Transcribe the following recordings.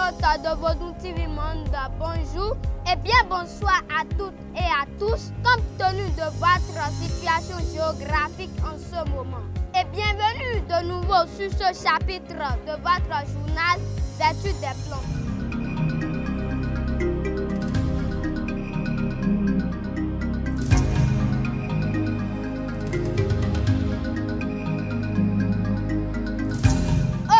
internautes de Vodou TV Monde, bonjour et bien bonsoir à toutes et à tous, compte tenu de votre situation géographique en ce moment. Et bienvenue de nouveau sur ce chapitre de votre journal d'études des plantes.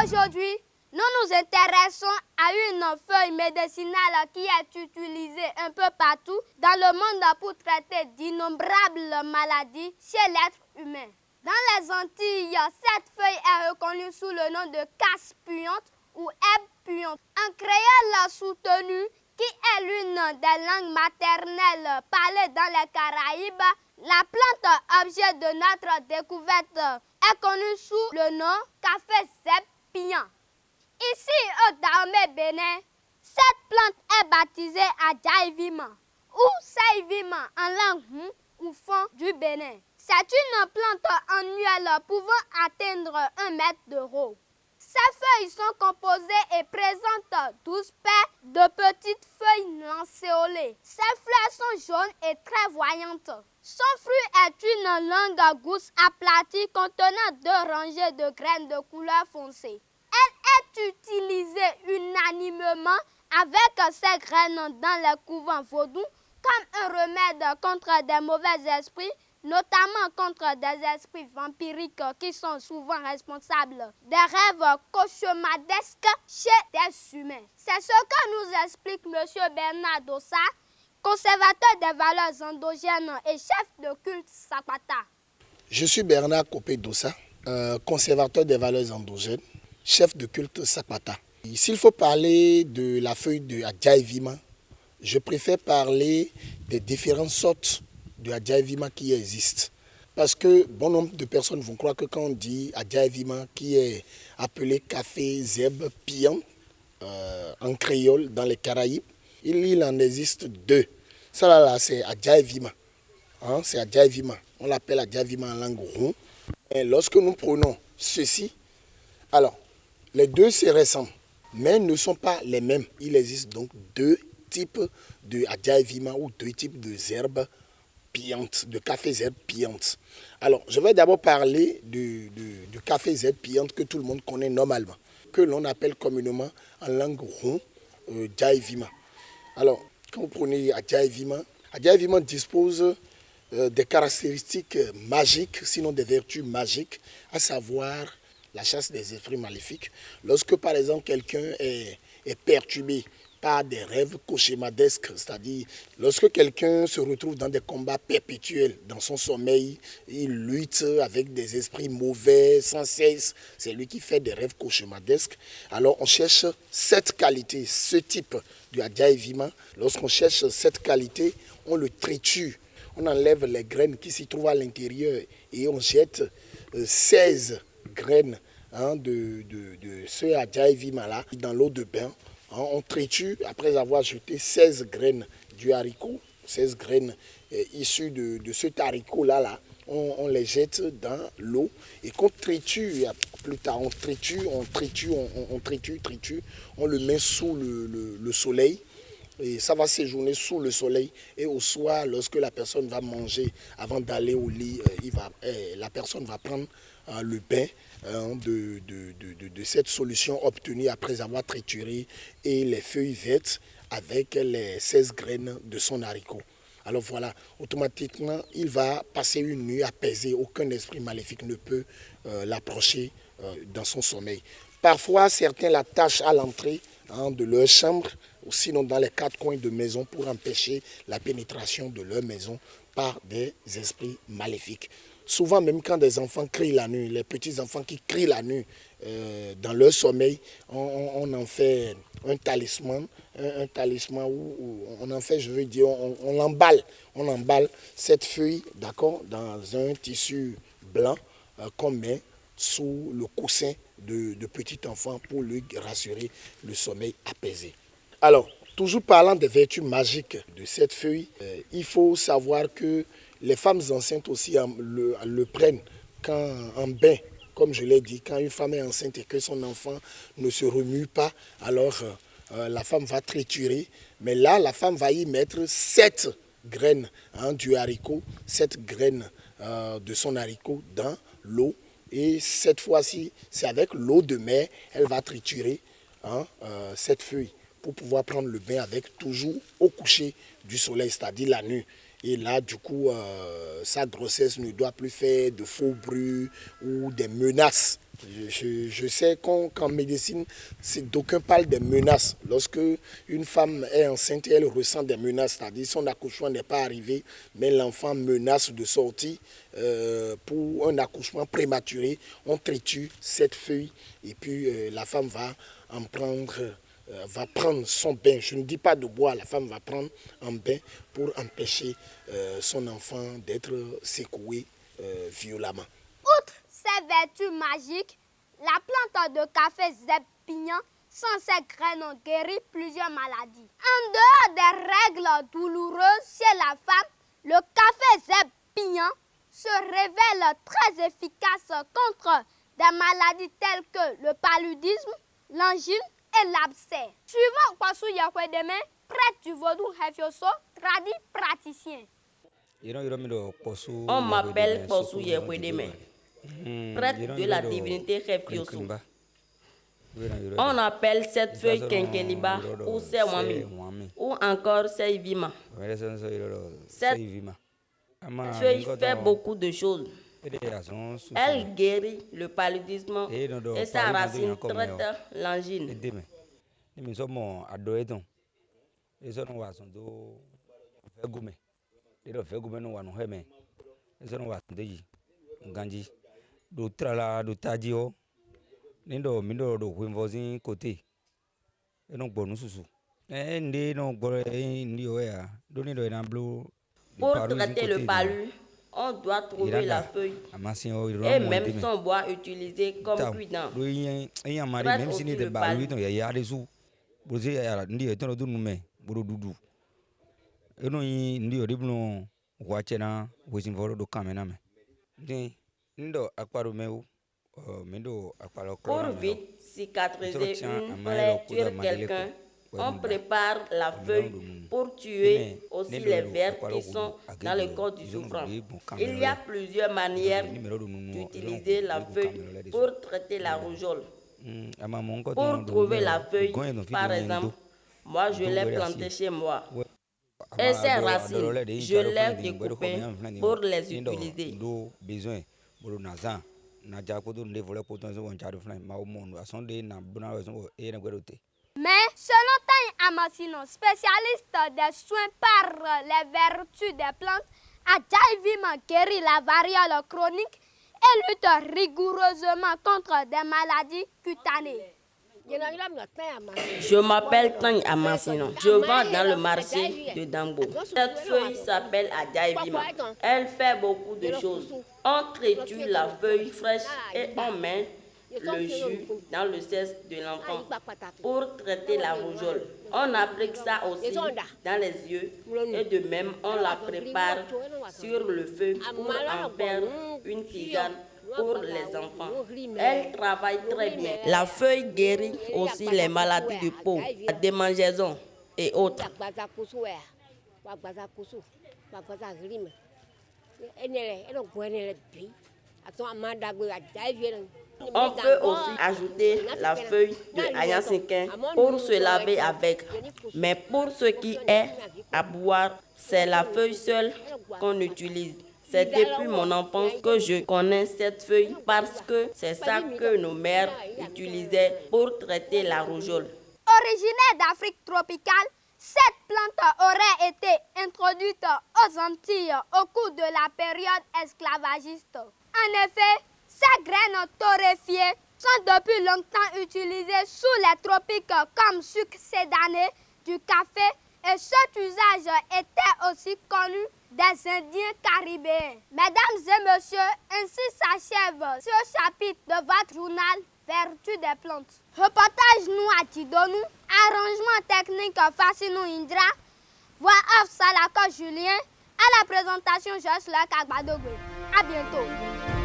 Aujourd'hui, nous nous intéressons à une feuille médicinale qui est utilisée un peu partout dans le monde pour traiter d'innombrables maladies chez l'être humain. Dans les Antilles, cette feuille est reconnue sous le nom de casse puante ou herbe puante. En créole soutenu, qui est l'une des langues maternelles parlées dans les Caraïbes, la plante objet de notre découverte est connue sous le nom café zeb piant. Ici, au Dahomey Bénin, cette plante est baptisée Adjaïvima ou Saïvima en langue ou fond du Bénin. C'est une plante annuelle pouvant atteindre 1 mètre de haut. Ces feuilles sont composées et présentent 12 paires de petites feuilles lancéolées. Ces fleurs sont jaunes et très voyantes. Son fruit est une longue gousse aplatie contenant 2 rangées de graines de couleur foncée. Elle est utilisée unanimement avec ces graines dans les couvents vaudous comme un remède contre des mauvais esprits, notamment contre des esprits vampiriques qui sont souvent responsables des rêves cauchemardesques chez des humains. C'est ce que nous explique M. Bernard Dossa, conservateur des valeurs endogènes et chef de culte Sakwata. Je suis Bernard Copé Dossa, conservateur des valeurs endogènes, chef de culte Sakwata. S'il faut parler de la feuille de Adjaïvima, je préfère parler des différentes sortes de Adjaïvima qui existent. Parce que bon nombre de personnes vont croire que quand on dit Adjaïvima, qui est appelé café zeb piant en créole dans les Caraïbes, il en existe 2. Ça là c'est Adjaïvima. C'est Adjaïvima. On l'appelle Adjaïvima en langue ronde. Et lorsque nous prenons ceci, alors les 2 se ressemblent, mais ne sont pas les mêmes. Il existe donc 2 types de Adjaïvima ou 2 types de herbes piantes, de café zeb piante. Alors, je vais d'abord parler du café zeb piante que tout le monde connaît normalement, que l'on appelle communément en langue ronde Adjaïvima. Alors, quand vous prenez Adjaïvima dispose des caractéristiques magiques, sinon des vertus magiques, à savoir la chasse des esprits maléfiques. Lorsque, par exemple, quelqu'un est perturbé par des rêves cauchemardesques, c'est-à-dire lorsque quelqu'un se retrouve dans des combats perpétuels dans son sommeil, il lutte avec des esprits mauvais sans cesse, c'est lui qui fait des rêves cauchemardesques. Alors on cherche cette qualité, ce type de Adjaïvima. Lorsqu'on cherche cette qualité, on le triture, on enlève les graines qui s'y trouvent à l'intérieur et on jette 16 graines de ce Adjaïvima-là dans l'eau de bain. On triture, après avoir jeté 16 graines du haricot, 16 graines issues de cet haricot-là, on les jette dans l'eau et qu'on triture plus tard. On triture, on le met sous le soleil. Et ça va séjourner sous le soleil. Et au soir, lorsque la personne va manger, avant d'aller au lit, la personne va prendre le bain de cette solution obtenue après avoir trituré et les feuilles vertes avec les 16 graines de son haricot. Alors voilà, automatiquement, il va passer une nuit apaisée. Aucun esprit maléfique ne peut l'approcher dans son sommeil. Parfois, certains l'attachent à l'entrée de leur chambre, ou sinon dans les 4 coins de maison pour empêcher la pénétration de leur maison par des esprits maléfiques. Souvent, même quand des enfants crient la nuit, les petits-enfants qui crient la nuit dans leur sommeil, on en fait un talisman où on en fait, je veux dire, on emballe cette feuille, d'accord, dans un tissu blanc qu'on met sous le coussin de petit enfant pour lui rassurer le sommeil apaisé. Alors, toujours parlant des vertus magiques de cette feuille, il faut savoir que les femmes enceintes aussi le prennent quand en bain, comme je l'ai dit, quand une femme est enceinte et que son enfant ne se remue pas, alors la femme va triturer. Mais là, la femme va y mettre 7 graines du haricot, 7 graines de son haricot dans l'eau. Et cette fois-ci, c'est avec l'eau de mer, elle va triturer cette feuille pour pouvoir prendre le bain avec, toujours au coucher du soleil, c'est-à-dire la nuit. Et là, du coup, sa grossesse ne doit plus faire de faux bruits ou des menaces. Je sais qu'en médecine, d'aucuns parlent des menaces. Lorsque une femme est enceinte, elle ressent des menaces, c'est-à-dire son accouchement n'est pas arrivé, mais l'enfant menace de sortir pour un accouchement prématuré. On triture cette feuille et puis la femme va prendre son bain. Je ne dis pas de boire, la femme va prendre un bain pour empêcher son enfant d'être secoué violemment. Outre ses vertus magiques, la plante de café zèbre pignon, sans ses graines, ont guéri plusieurs maladies. En dehors des règles douloureuses chez la femme, le café zèbre pignon se révèle très efficace contre des maladies telles que le paludisme, l'angine et l'abcès. Suivant Kwasu Yakwedeme, prêtre du vaudou Hefioso, traduit praticien. On m'appelle Kwasu Yakwedeme, prêtre de la divinité Hefioso. On appelle cette feuille Kenkeliba ou Sewami ou encore Seivima. Cette feuille fait beaucoup de choses. Elle guérit le paludisme et sa racine traite l'angine. Pour traiter le palu, on doit trouver la feuille et même son bois utilisé comme cuidant. Traite aussi le palu. Pour vite cicatriser une plaie sur quelqu'un, on prépare la feuille pour tuer aussi les vers qui sont dans le corps du souffrant. Il y a plusieurs manières d'utiliser la feuille pour traiter la rougeole. Pour trouver la feuille, par exemple, moi je l'ai plantée chez moi. Et ces racines, je les découpées pour les utiliser. Mais selon Tany Amassino, spécialiste des soins par les vertus des plantes, Adjaïvima guérit la variole chronique et lutte rigoureusement contre des maladies cutanées. Je m'appelle Tany Amassino. Je vends dans le marché de Dambo. Cette feuille s'appelle Adjaïvima. Elle fait beaucoup de choses. On triture la feuille fraîche et on met le jus dans le sexe de l'enfant pour traiter la rougeole. On applique ça aussi dans les yeux et de même on la prépare sur le feu pour en faire une tisane pour les enfants. Elle travaille très bien. La feuille guérit aussi les maladies de peau, la démangeaison et autres. On peut aussi ajouter la feuille de Ayansinkin pour se laver avec. Mais pour ce qui est à boire, c'est la feuille seule qu'on utilise. C'est depuis mon enfance que je connais cette feuille parce que c'est ça que nos mères utilisaient pour traiter la rougeole. Originaire d'Afrique tropicale, cette plante aurait été introduite aux Antilles au cours de la période esclavagiste. En effet, ces graines torréfiées sont depuis longtemps utilisées sous les tropiques comme sucre sédané du café et cet usage était aussi connu des Indiens caribéens. Mesdames et messieurs, ainsi s'achève ce chapitre de votre journal Vertus des plantes. Reportage nous à Tidonou, arrangement technique Fassinou Indra, voix off Salako Julien, à la présentation Jocelyn Kagbadogwe. À bientôt.